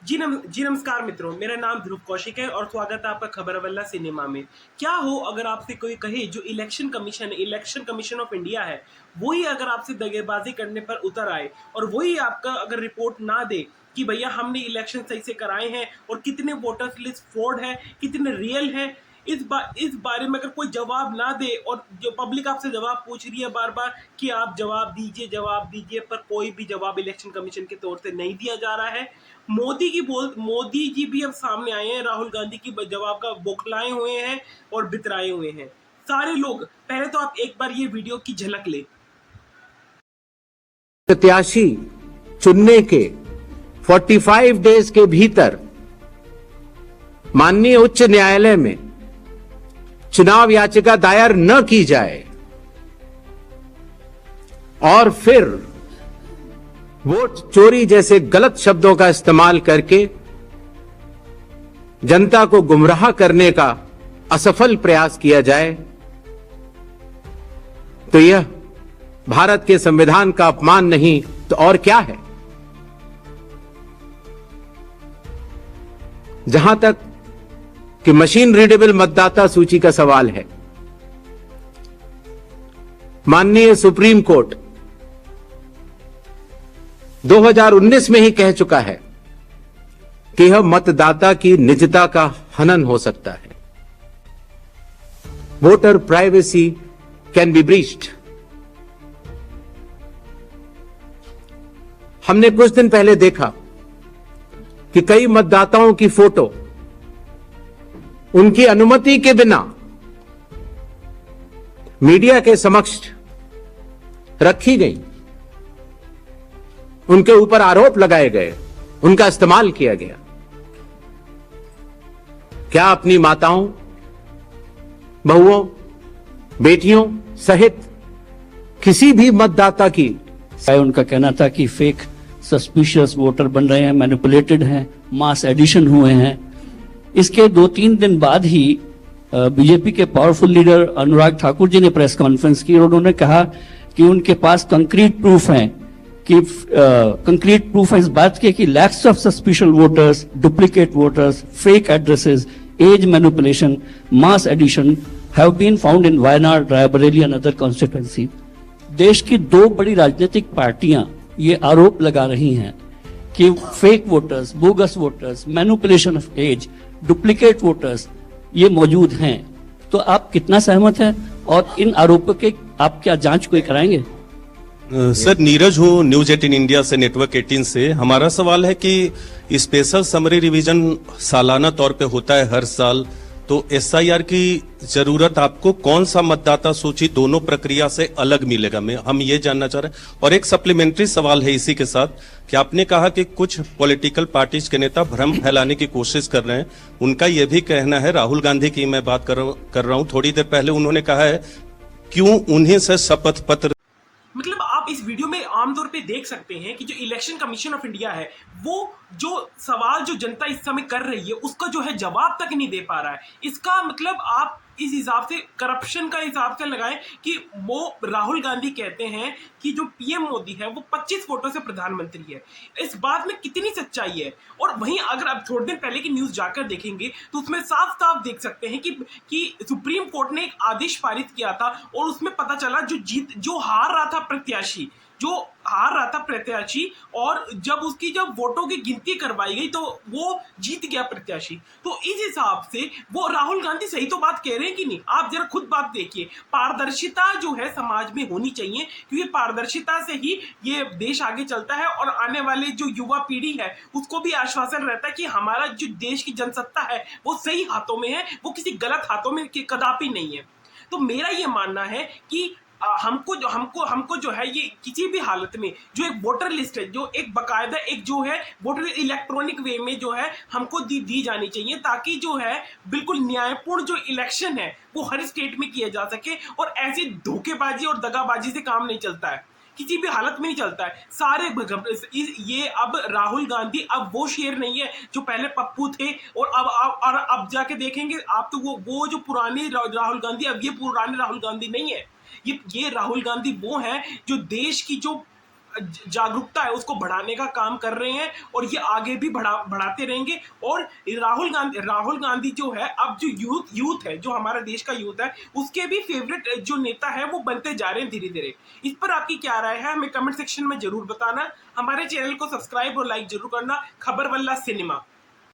जी नमस्कार मित्रों, मेरा नाम ध्रुव कौशिक है और स्वागत है आपका खबरवल्ला सिनेमा में। क्या हो अगर आपसे कोई कहे जो इलेक्शन कमीशन ऑफ इंडिया है, वही अगर आपसे दगेबाजी करने पर उतर आए और वही आपका अगर रिपोर्ट ना दे कि भैया हमने इलेक्शन सही से कराए हैं और कितने वोटर्स लिस्ट फ्रॉड है, कितने रियल है, इस बारे में अगर कोई जवाब ना दे और जो पब्लिक आपसे जवाब पूछ रही है बार बार कि आप जवाब दीजिए, पर कोई भी जवाब इलेक्शन कमीशन के तौर से नहीं दिया जा रहा है। मोदी जी भी अब सामने आए हैं, राहुल गांधी की जवाब का बौखलाए हुए हैं और बितराए हुए हैं सारे लोग। पहले तो आप एक बार ये वीडियो की झलक ले। प्रत्याशी चुनने के 45 डेज के भीतर माननीय उच्च न्यायालय में चुनाव याचिका दायर न की जाए और फिर वोट चोरी जैसे गलत शब्दों का इस्तेमाल करके जनता को गुमराह करने का असफल प्रयास किया जाए, तो यह भारत के संविधान का अपमान नहीं तो और क्या है। जहां तक कि मशीन रीडेबल मतदाता सूची का सवाल है, माननीय सुप्रीम कोर्ट 2019 में ही कह चुका है कि यह मतदाता की निजता का हनन हो सकता है। Voter privacy can be breached. हमने कुछ दिन पहले देखा कि कई मतदाताओं की फोटो उनकी अनुमति के बिना मीडिया के समक्ष रखी गई, उनके ऊपर आरोप लगाए गए, उनका इस्तेमाल किया गया। क्या अपनी माताओं, बहुओं, बेटियों सहित किसी भी मतदाता की उनका कहना था कि फेक सस्पिशियस वोटर बन रहे हैं, मैनिपुलेटेड हैं, मास एडिशन हुए हैं। इसके 2-3 दिन बाद ही बीजेपी के पावरफुल लीडर अनुराग ठाकुर जी ने प्रेस कॉन्फ्रेंस की और उन्होंने कहा कि उनके पास कंक्रीट प्रूफ है इस बात के कि lakhs of suspicious voters, duplicate voters, fake addresses, age manipulation, mass addition have been found in Wayanad, Raebareli and other constituency. देश की 2 बड़ी राजनीतिक पार्टियां ये आरोप लगा रही हैं कि fake voters, bogus voters, manipulation of age, duplicate voters ये मौजूद हैं। तो आप कितना सहमत हैं और इन आरोपों के आप क्या जांच कोई कराएंगे? सर, नीरज हूँ, न्यूज 18 इंडिया से, नेटवर्क 18 से। हमारा सवाल है कि स्पेशल समरी रिवीजन सालाना तौर पे होता है हर साल, तो एसआईआर की जरूरत आपको कौन सा मतदाता सूची दोनों प्रक्रिया से अलग मिलेगा, हम ये जानना चाह रहे हैं। और एक सप्लीमेंट्री सवाल है इसी के साथ कि आपने कहा कि कुछ पॉलिटिकल पार्टीज के नेता भ्रम फैलाने की कोशिश कर रहे हैं। उनका यह भी कहना है, राहुल गांधी की मैं बात कर रहा हूं, थोड़ी देर पहले उन्होंने कहा है क्यों उन्हीं से शपथ पत्र। मतलब आप इस वीडियो में आमतौर पे देख सकते हैं कि जो इलेक्शन कमीशन ऑफ इंडिया है, वो जो सवाल जो जनता इस समय कर रही है उसका जो है जवाब तक नहीं दे पा रहा है। इसका मतलब आप इस हिसाब से करप्शन का हिसाब से लगाएं कि वो राहुल गांधी कहते हैं कि जो पीएम मोदी है वो 25 वोटों से प्रधानमंत्री है। इस बात में कितनी सच्चाई है? और वहीं अगर आप थोड़े दिन पहले की न्यूज जाकर देखेंगे तो उसमें साफ साफ देख सकते हैं कि सुप्रीम कोर्ट ने एक आदेश पारित किया था और उसमें पता चला जो हार रहा था प्रत्याशी और जब वोटों की गिनती करवाई गई तो वो जीत गया प्रत्याशी। तो इस हिसाब से वो राहुल गांधी सही तो बात कह रहे हैं कि नहीं? आप जरा खुद बात देखिए। पारदर्शिता जो है समाज में होनी चाहिए, क्योंकि पारदर्शिता से ही ये देश आगे चलता है और आने वाले जो युवा पीढ़ी है उसको भी आश्वासन रहता है कि हमारा जो देश की जनसत्ता है वो सही हाथों में है, वो किसी गलत हाथों में कदापि नहीं है। तो मेरा ये मानना है कि हमको जो है ये किसी भी हालत में जो एक वोटर लिस्ट है, जो एक बकायदा एक जो है वोटर इलेक्ट्रॉनिक वे में जो है हमको दी जानी चाहिए, ताकि जो है बिल्कुल न्यायपूर्ण जो इलेक्शन है वो हर स्टेट में किया जा सके और ऐसी धोखेबाजी और दगाबाजी से काम नहीं चलता है, किसी भी हालत में नहीं चलता है। ये अब राहुल गांधी अब वो शेर नहीं है जो पहले पप्पू थे और अब जाके देखेंगे आप तो वो जो पुराने राहुल गांधी, अब ये पुराने राहुल गांधी नहीं है। ये राहुल गांधी वो हैं जो देश की जो जागरूकता है उसको बढ़ाने का काम कर रहे हैं और ये आगे भी बढ़ाते रहेंगे। और राहुल गांधी जो है, अब जो यूथ है, जो हमारा देश का यूथ है, उसके भी फेवरेट जो नेता है वो बनते जा रहे हैं धीरे धीरे। इस पर आपकी क्या राय है हमें कमेंट सेक्शन में जरूर बताना। हमारे चैनल को सब्सक्राइब और लाइक जरूर करना। खबर वल्ला सिनेमा।